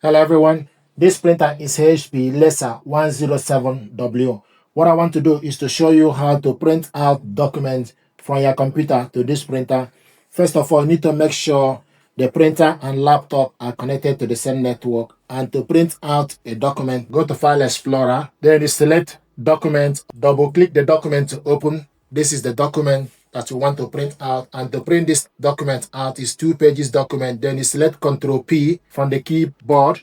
Hello everyone, this printer is HP LaserJet M107W. What I want to do is to show you how to print out documents from your computer to this printer. First of all, you need to make sure the printer and laptop are connected to the same network. And to print out a document, go to File Explorer, then you select Document, double click the document to open. This is the document that you want to print out, and to print this document out is 2 pages document. Then you select Ctrl P from the keyboard,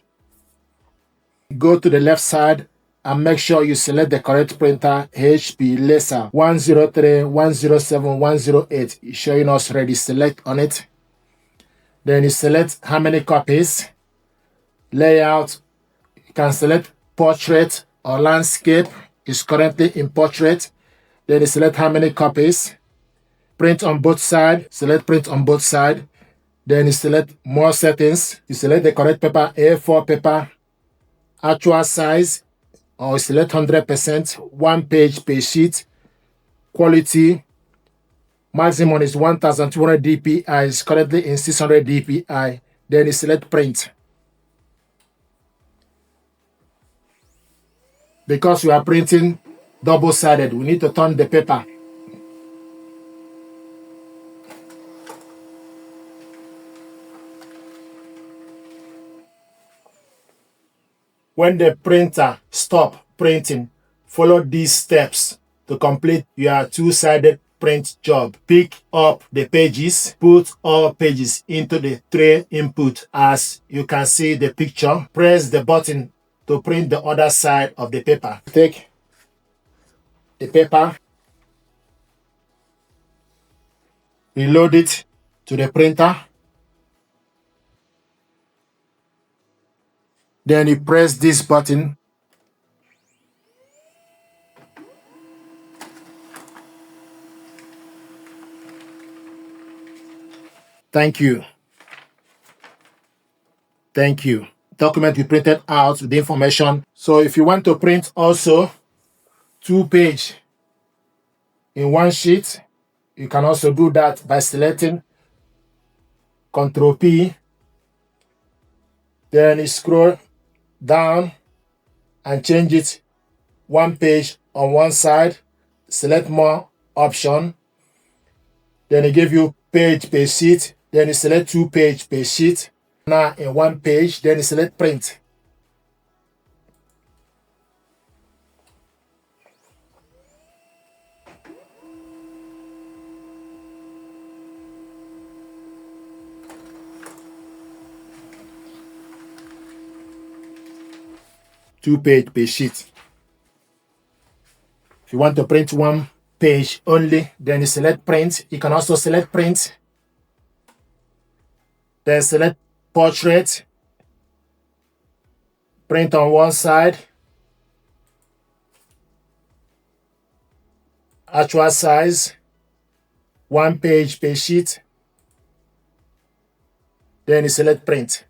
go to the left side and make sure you select the correct printer, HP Laser 103, 107, 108. It's showing us ready. Select on it. Then you select how many copies. Layout, you can select portrait or landscape. It's currently in portrait. Then you select how many copies. Print on both sides. Select print on both sides. Then you select more settings. You select the correct paper, A4 paper, actual size, or select 100%, 1 page per sheet. Quality, maximum is 1200 dpi. It's currently in 600 dpi. Then you select print. Because we are printing double-sided, we need to turn the paper. When the printer stops printing, follow these steps to complete your two-sided print job. Pick up the pages, put all pages into the tray input as you can see the picture. Press the button to print the other side of the paper. Take the paper, reload it to the printer. Then you press this button. Thank you. Thank you. Document you printed out with the information. So if you want to print also 2 pages in one sheet, you can also do that by selecting Ctrl P. Then you scroll down and change it 1 page on one side. Select more option. Then it give you page per sheet. Then you select 2 page per sheet. Now in 1 page, then you select print. Two page per sheet. If you want to print 1 page only, then you select print. You can also select print. Then select portrait. Print on one side. Actual size. 1 page per sheet. Then you select print.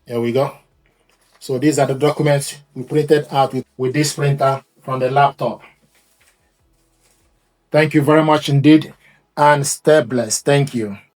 There we go. So these are the documents we printed out with this printer from the laptop. Thank you very much indeed, and stay blessed. Thank you.